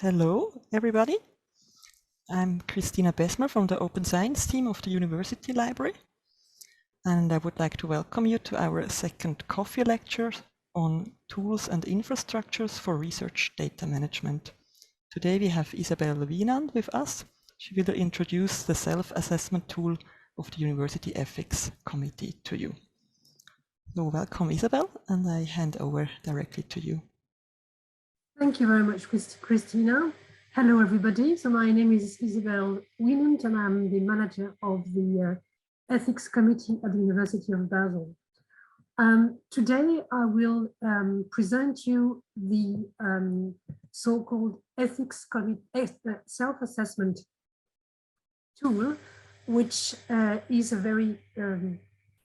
Hello, everybody. I'm Christina Besmer from the Open Science team of the University Library, and I would like to welcome you to our second coffee lecture on tools and infrastructures for research data management. Today we have Isabelle Wienand with us. She will introduce the self-assessment tool of the University Ethics Committee to you. So welcome, Isabelle, and I hand over directly to you. Thank you very much, Christina. Hello, everybody. So my name is Isabelle Wienand, and I'm the manager of the Ethics Committee at the University of Basel. Today, I will present you the so-called Ethics Committee self-assessment tool, which is a very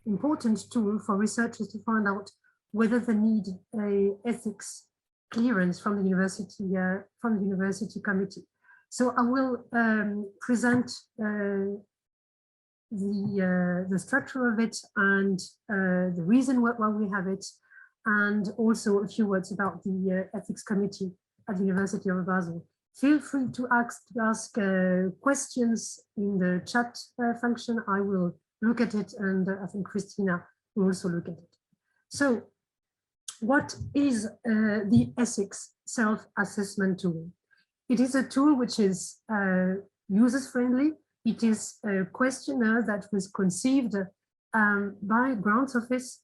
important tool for researchers to find out whether they need an ethics clearance from the university committee. So I will present the structure of it and the reason why we have it, and also a few words about the ethics committee at the University of Basel. Feel free to ask questions in the chat function. I will look at it, and I think Christina will also look at it. So, what is the ethics self-assessment tool? It is a tool which is user-friendly. It is a questionnaire that was conceived by Grants Office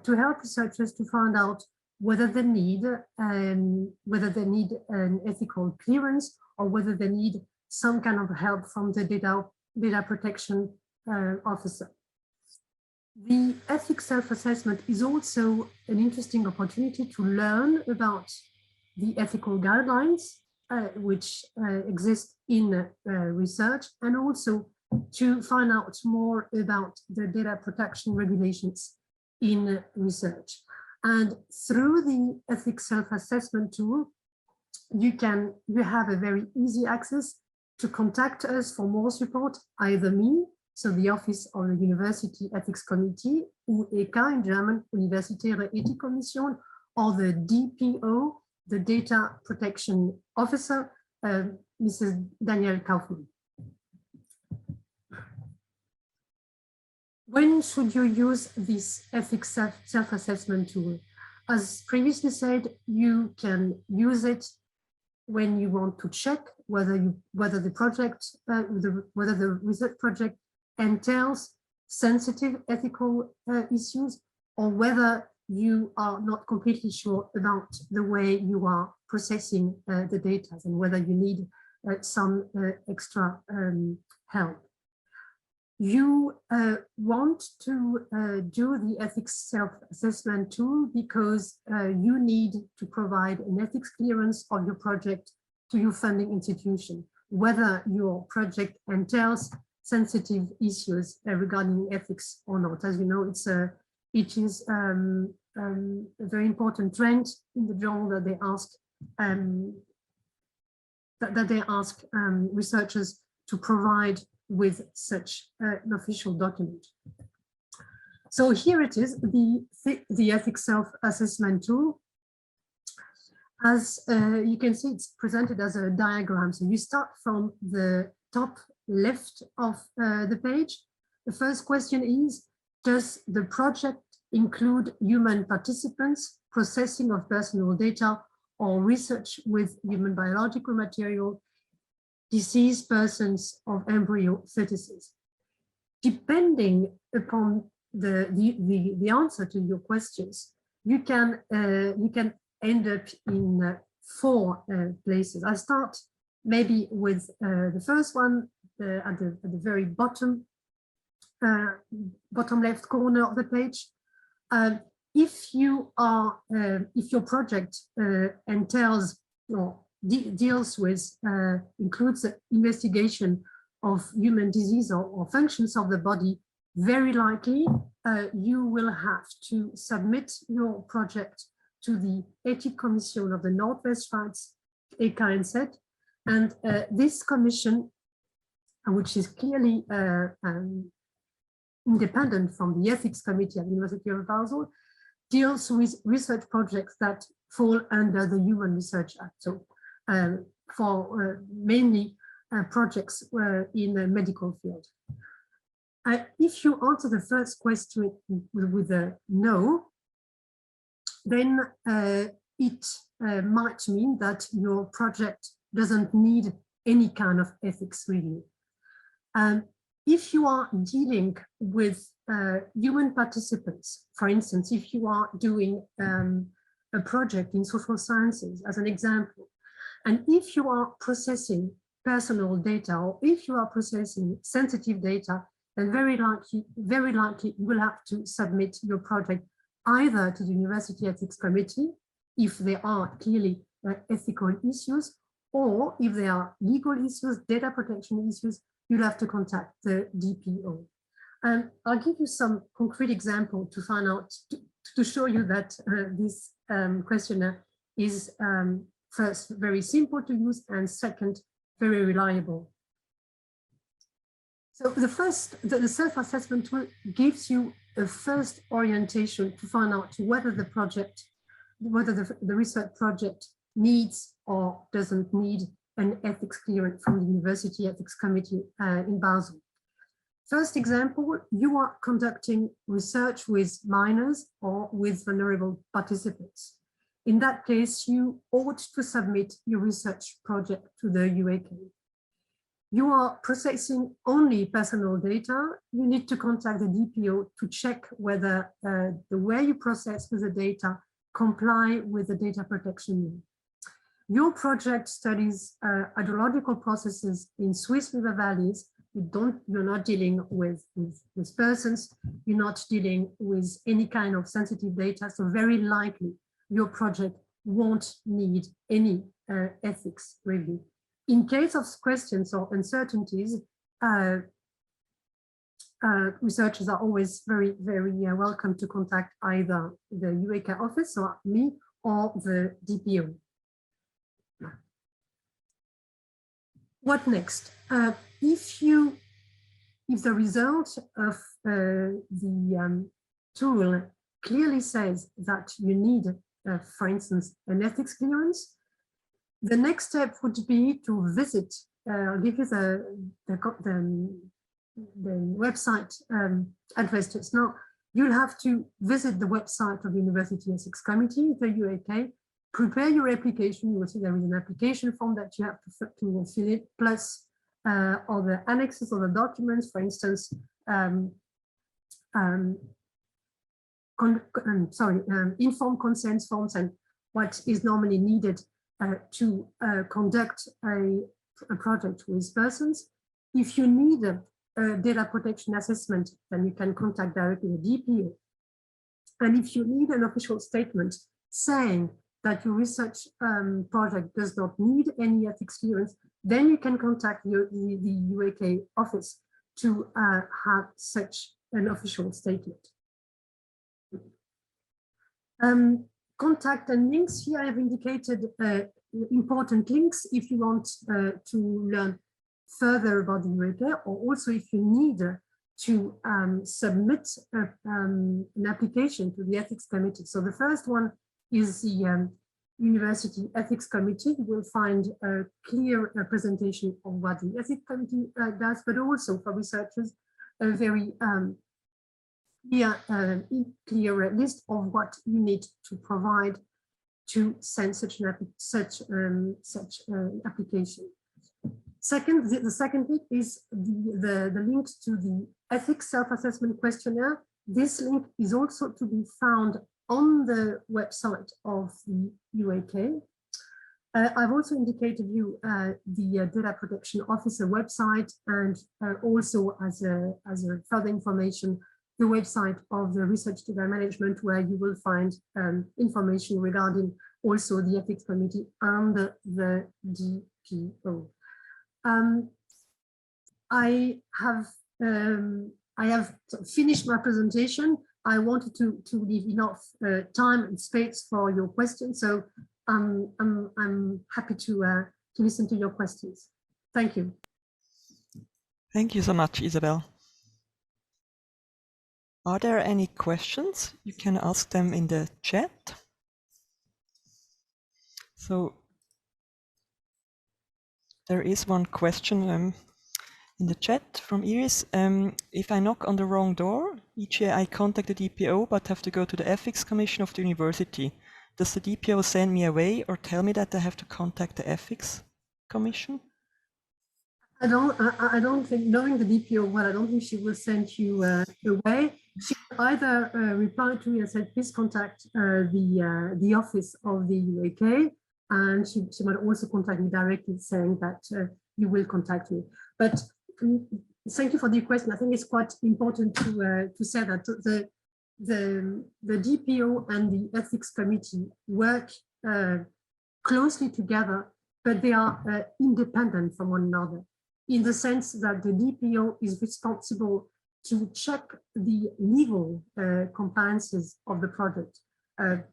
to help researchers to find out whether they need an ethical clearance or whether they need some kind of help from the data protection officer. The ethics self-assessment is also an interesting opportunity to learn about the ethical guidelines which exist in research, and also to find out more about the data protection regulations in research. And through the ethics self-assessment tool, you have a very easy access to contact us for more support, either me, so the Office of the University Ethics Committee, ou EK in German, Universitäre Ethikkommission, or the DPO, the Data Protection Officer, Mrs. Danielle Kaufmann. When should you use this ethics self-assessment tool? As previously said, you can use it when you want to check whether the research project entails sensitive ethical issues, or whether you are not completely sure about the way you are processing the data and whether you need some extra help. You want to do the ethics self-assessment tool because you need to provide an ethics clearance of your project to your funding institution, whether your project entails sensitive issues regarding ethics or not. As you know, it is a very important trend in the journal that they ask researchers to provide with such an official document. So here it is, the ethics self-assessment tool. As you can see, it's presented as a diagram. So you start from the top left of the page. The first question is, does the project include human participants, processing of personal data, or research with human biological material, deceased persons, of embryo fetuses? Depending upon the answer to your questions, you can end up in 4 places. I'll start maybe with the first one at the very bottom left corner of the page. If your project entails or deals with includes the investigation of human disease or functions of the body, very likely you will have to submit your project to the Ethics Commission of the Northwest EKNZ, and this commission, which is clearly independent from the Ethics Committee at the University of Basel, deals with research projects that fall under the Human Research Act. So for mainly projects in the medical field. If you answer the first question with a no, then it might mean that your project doesn't need any kind of ethics review. If you are dealing with human participants, for instance, if you are doing a project in social sciences, as an example, and if you are processing personal data, or if you are processing sensitive data, then very likely you will have to submit your project either to the University Ethics Committee, if there are clearly ethical issues, or if there are legal issues, data protection issues, you'll have to contact the DPO. And I'll give you some concrete example to find out, to show you that this questionnaire is first, very simple to use, and second, very reliable. So the self-assessment tool gives you a first orientation to find out whether the project, whether the research project needs or doesn't need an ethics clearance from the University Ethics Committee in Basel. First example, you are conducting research with minors or with vulnerable participants. In that case, you ought to submit your research project to the UAK. You are processing only personal data, you need to contact the DPO to check whether the way you process with the data comply with the data protection law. Your project studies hydrological processes in Swiss river valleys. You're not dealing with persons, you're not dealing with any kind of sensitive data, so very likely your project won't need any ethics review. In case of questions or uncertainties, researchers are always very welcome to contact either the UAK office, or me, or the DPO. What next? If the result of the tool clearly says that you need, for instance, an ethics clearance, the next step would be to visit, I'll give you the website address just now. You'll have to visit the website of the University Ethics Committee, the UAK, prepare your application. You will see there is an application form that you have to fill it, plus all the annexes or the documents, for instance, informed consent forms and what is normally needed to conduct a project with persons. If you need a data protection assessment, then you can contact directly the DPO. And if you need an official statement saying that your research project does not need any ethics clearance, then you can contact the UAK office to have such an official statement. Contact and links. Here I have indicated important links if you want to learn further about the UAK, or also if you need to submit an application to the Ethics Committee. So the first one is the University Ethics Committee. You will find a clear presentation of what the Ethics Committee does, but also for researchers, a very clear list of what you need to provide to send such an application. Second, the second bit is the link to the ethics self-assessment questionnaire. This link is also to be found on the website of the UAK. I've also indicated you the Data Protection Officer website, and also as a further information, the website of the Research Data Management, where you will find information regarding also the Ethics Committee and the DPO. I have finished my presentation. I wanted to leave enough time and space for your questions, so I'm happy to listen to your questions. Thank you. Thank you so much, Isabelle. Are there any questions? You can ask them in the chat. So There is one question in the chat from Iris. If I knock on the wrong door, each year I contact the DPO but have to go to the Ethics Commission of the university. Does the DPO send me away or tell me that I have to contact the Ethics Commission? I don't think, knowing the DPO well, I don't think she will send you away. She will either reply to me and say, please contact the office of the UAK, and she might also contact me directly saying that you will contact me. But thank you for the question. I think it's quite important to say that the DPO and the Ethics Committee work closely together, but they are independent from one another, in the sense that the DPO is responsible to check the legal compliances of the project,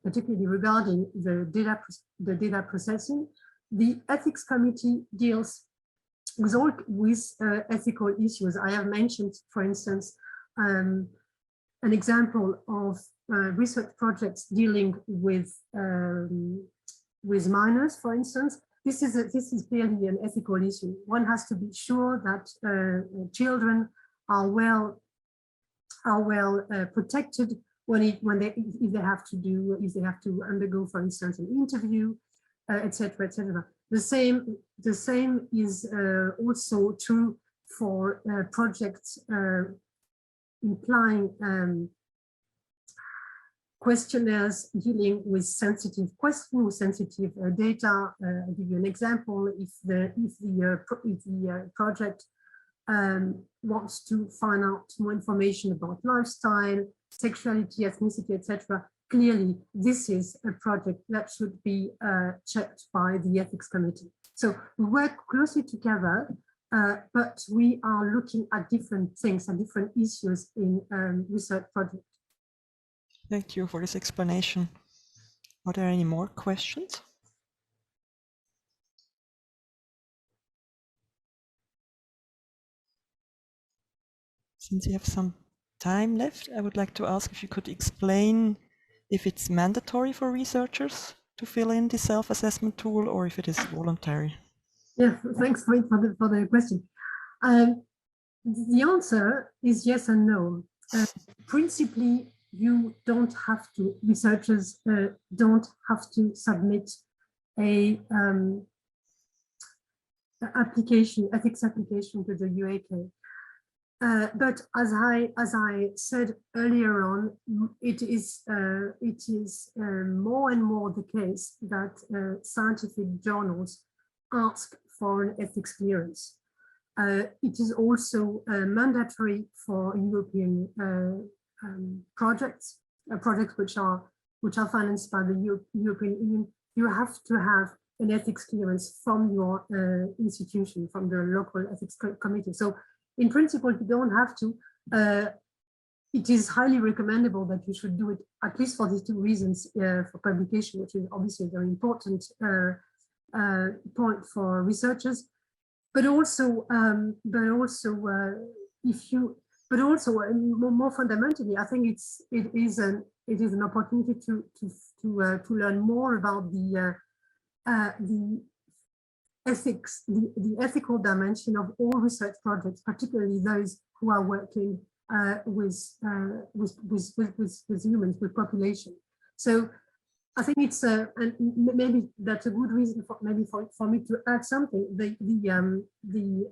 particularly regarding the data processing. The Ethics Committee deals with ethical issues. I have mentioned, for instance, an example of research projects dealing with minors, for instance. This is clearly an ethical issue. One has to be sure that children are well protected if they have to undergo, for instance, an interview, etc., etc. The same is also true for projects implying questionnaires dealing with sensitive questions, sensitive data. I'll give you an example. If the project wants to find out more information about lifestyle, sexuality, ethnicity, etc., clearly this is a project that should be checked by the Ethics Committee. So we work closely together, but we are looking at different things and different issues in research projects. Thank you for this explanation. Are there any more questions? Since you have some time left, I would like to ask if you could explain if it's mandatory for researchers to fill in the self-assessment tool or if it is voluntary. Yeah, thanks for the question. The answer is yes and no. Principally, you don't have to, researchers don't have to submit a ethics application to the UAK. But as I said earlier on, it is more and more the case that scientific journals ask for an ethics clearance. It is also mandatory for European projects which are financed by the European Union. You have to have an ethics clearance from your institution, from the local ethics committee. So in principle, you don't have to. It is highly recommendable that you should do it, at least for these two reasons, for publication, which is obviously a very important point for researchers, but also more fundamentally, I think it is an opportunity to learn more about the ethics, the ethical dimension of all research projects, particularly those who are working with humans, with population. So I think it's and maybe that's a good reason for me to add something. The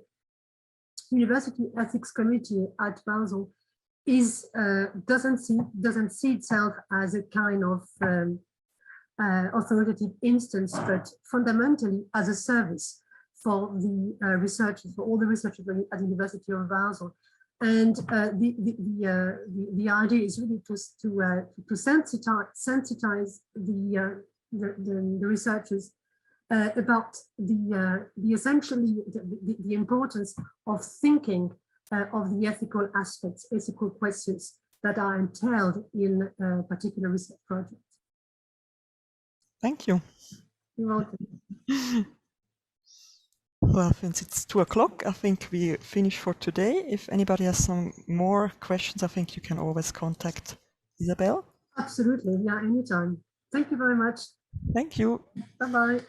University Ethics Committee at Basel doesn't see itself as a kind of authoritative instance, but fundamentally as a service for the researchers, for all the researchers at the University of Basel. And the idea is really to sensitize the researchers about essentially the importance of thinking of the ethical aspects, ethical questions that are entailed in a particular research project. Thank you. You're welcome. Well, since it's 2 o'clock, I think we finish for today. If anybody has some more questions, I think you can always contact Isabelle. Absolutely, yeah, anytime. Thank you very much. Thank you. Bye-bye.